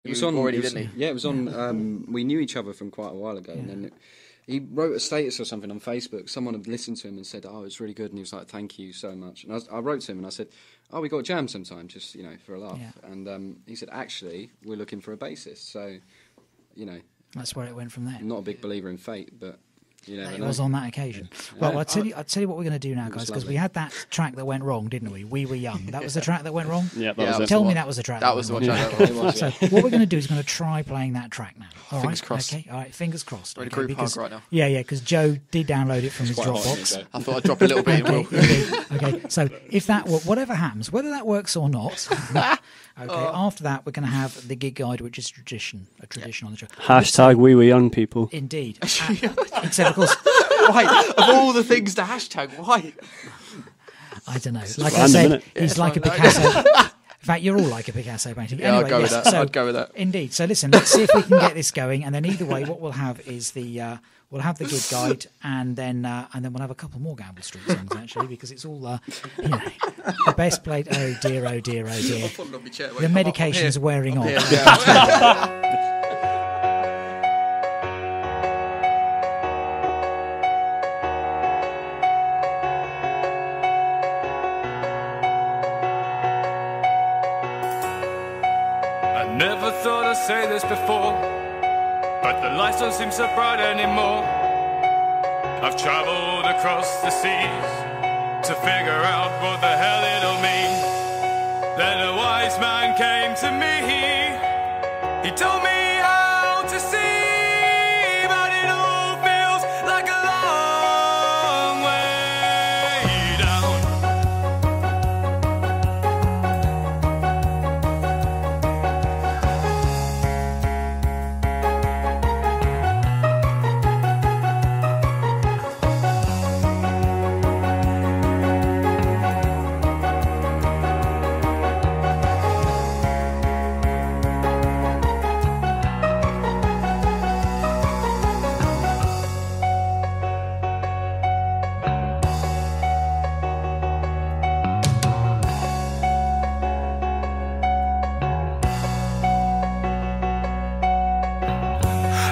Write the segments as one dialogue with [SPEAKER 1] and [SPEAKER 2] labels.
[SPEAKER 1] It was on already, didn't he? Yeah, it was on. We knew each other from quite a while ago, and then he wrote a status or something on Facebook. Someone had listened to him and said, "Oh, it's really good," and he was like, "Thank you so much." And I wrote to him and I said, "Oh, we got a jam sometime, just for a laugh." Yeah. And he said, "Actually, we're looking for a bassist." So,
[SPEAKER 2] that's where it went from there.
[SPEAKER 1] I'm not a big believer in fate, but.
[SPEAKER 2] It was on that occasion. Well, I'll tell you what we're going to do now, guys, because we had that track that went wrong, didn't we? We Were Young. That was the track that went wrong?
[SPEAKER 3] Yeah, that was it.
[SPEAKER 2] Tell me that was the track that
[SPEAKER 1] was the
[SPEAKER 2] went wrong. So what we're going to do is going to try playing that track now. All
[SPEAKER 4] fingers crossed.
[SPEAKER 2] Okay, all right, fingers crossed.
[SPEAKER 4] We're in a group hug right now.
[SPEAKER 2] Yeah, because Joe did download it from his Dropbox.
[SPEAKER 4] I thought I'd drop a little bit.
[SPEAKER 2] Okay, so if that whatever happens, whether that works or not, after that we're going to have the gig guide, which is a tradition on the show.
[SPEAKER 3] Hashtag We Were Young people.
[SPEAKER 2] Indeed. Except, of course...
[SPEAKER 4] Why? Of all the things to hashtag, why?
[SPEAKER 2] I don't know. Like I said, he's like a Picasso. In fact, you're all like a Picasso painting.
[SPEAKER 4] Yeah,
[SPEAKER 2] anyway,
[SPEAKER 4] I'd go with that.
[SPEAKER 2] Indeed. So listen, let's see if we can get this going, and then either way, what we'll have is we'll have the gig guide, and then we'll have a couple more Gamble Street songs actually, because it's all the best played. Oh dear, oh dear, oh dear. The medication's wearing off.
[SPEAKER 5] Never thought I'd say this before, but the lights don't seem so bright anymore. I've travelled across the seas to figure out what the hell it'll mean. Then a wise man came to me. He told me how to see, but it all feels like a long way down.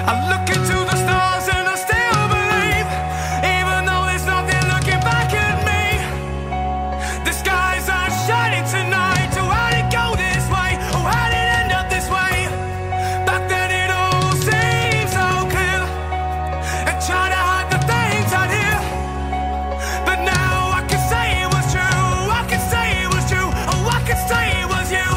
[SPEAKER 5] I look into the stars and I still believe, even though there's nothing looking back at me. The skies are shining tonight. Oh, how did it go this way? Oh, how did it end up this way? Back then it all seemed so clear, and trying to hide the things I'd hear. But now I can say it was true. I can say it was true. Oh, I can say it was you.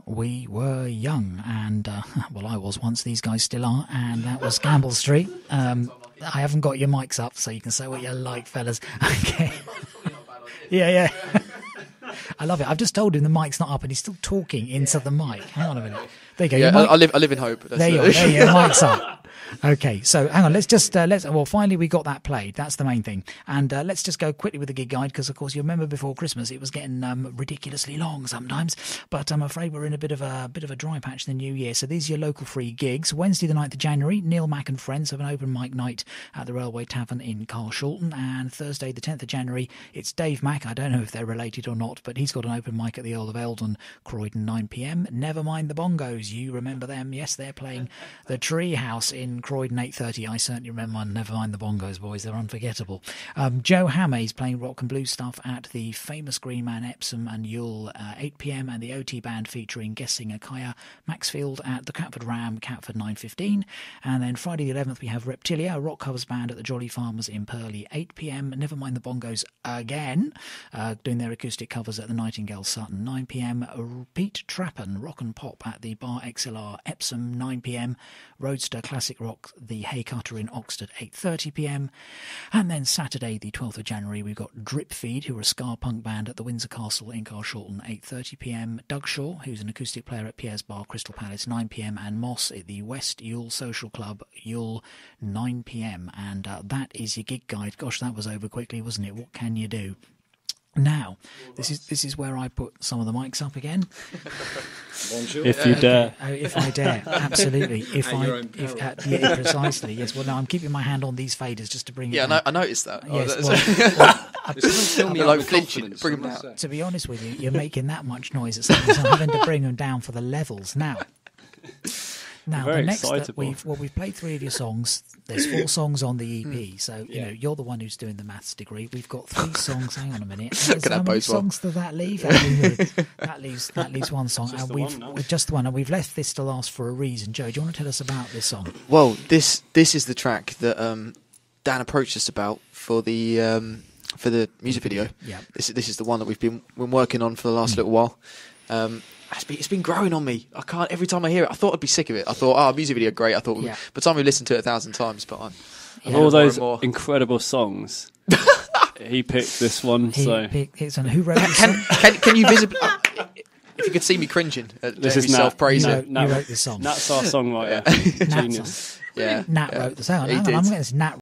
[SPEAKER 2] we were young, and well, I was once. These guys still are, and that was Gamble Street. I haven't got your mics up, so you can say what you like, fellas. Okay. Yeah. I love it. I've just told him the mic's not up, and he's still talking into the mic. Hang on a minute. There you go.
[SPEAKER 4] Yeah, I live in hope.
[SPEAKER 2] There you are. The mic's up. Okay, so hang on. Well, finally we got that played. That's the main thing. And let's just go quickly with the gig guide, because of course you remember before Christmas it was getting ridiculously long sometimes. But I'm afraid we're in a bit of a dry patch in the new year. So these are your local free gigs. Wednesday the 9th of January, Neil Mack and friends have an open mic night at the Railway Tavern in Carshalton. And Thursday the 10th of January, it's Dave Mack. I don't know if they're related or not, but he's got an open mic at the Earl of Eldon, Croydon, 9 p.m. Never mind the Bongos. You remember them? Yes, they're playing the Tree House in Croydon, 8:30. I certainly remember. Never mind the Bongos, boys. They're unforgettable. Joe Hammey's playing rock and blues stuff at the famous Green Man, Epsom and Yule, 8 p.m. And the OT band featuring Guessing Akaya Maxfield at the Catford Ram, Catford, 9:15. And then Friday the 11th we have Reptilia, a rock covers band at the Jolly Farmers in Purley, 8 p.m. Never mind the Bongos again, doing their acoustic covers at the Nightingale Sutton, 9 p.m. Pete Trappen, rock and pop at the Bar XLR Epsom, 9 p.m. Roadster Classic Rock, the Hay Cutter in Oxford, 8:30 p.m. And then Saturday the 12th of January we've got Drip Feed, who are a ska punk band at the Windsor Castle in Carshalton, 8:30 p.m. Doug Shaw, who's an acoustic player at Pierre's Bar, Crystal Palace, 9 p.m. and Moss at the West Yule Social Club, Yule, 9 p.m. And that is your gig guide. Gosh, that was over quickly, wasn't it? What can you do? Now, this is where I put some of the mics up again.
[SPEAKER 3] If you dare.
[SPEAKER 2] Oh, if I dare, absolutely. Yeah, precisely. Yes. Well, no, I'm keeping my hand on these faders just to bring it.
[SPEAKER 4] Yeah,
[SPEAKER 2] down.
[SPEAKER 4] I noticed that.
[SPEAKER 2] Yes.
[SPEAKER 1] It doesn't fill me
[SPEAKER 4] like
[SPEAKER 1] up with
[SPEAKER 4] flinching.
[SPEAKER 1] confidence,
[SPEAKER 4] Bring 'em
[SPEAKER 1] I must
[SPEAKER 4] down.
[SPEAKER 1] say.
[SPEAKER 2] To be honest with you, you're making that much noise at something, so I'm having to bring them down for the levels now. Now,
[SPEAKER 3] Very
[SPEAKER 2] the next that
[SPEAKER 3] excitable.
[SPEAKER 2] we've played 3 of your songs. There's 4 songs on the EP, so you know you're the one who's doing the maths degree. We've got 3 songs. Hang on a minute. How many
[SPEAKER 4] bodes well.
[SPEAKER 2] songs does that leave? That leaves one song,
[SPEAKER 3] Just
[SPEAKER 2] and
[SPEAKER 3] the one now.
[SPEAKER 2] just the one, and we've left this to last for a reason. Joe, do you want to tell us about this song?
[SPEAKER 4] Well, this is the track that Dan approached us about for the music video.
[SPEAKER 2] Yeah.
[SPEAKER 4] This is the one that we've been working on for the last little while. It's been growing on me. I can't. Every time I hear it, I thought I'd be sick of it. I thought, music video, great. I thought,
[SPEAKER 2] Yeah.
[SPEAKER 4] by the time we listened to it 1,000 times, but I'm
[SPEAKER 3] Of all those
[SPEAKER 4] more.
[SPEAKER 3] incredible songs, he picked this one.
[SPEAKER 2] And who wrote this song?
[SPEAKER 4] Can you visibly? If you could see me cringing at
[SPEAKER 3] This is
[SPEAKER 4] Jamie's
[SPEAKER 3] Nat.
[SPEAKER 4] self-praising.
[SPEAKER 2] No, you wrote this song.
[SPEAKER 3] That's our songwriter.
[SPEAKER 2] Nat's
[SPEAKER 3] Genius.
[SPEAKER 4] Yeah,
[SPEAKER 2] Nat wrote this. Hang on,
[SPEAKER 4] he
[SPEAKER 2] I'm
[SPEAKER 4] did.
[SPEAKER 2] getting this. Nat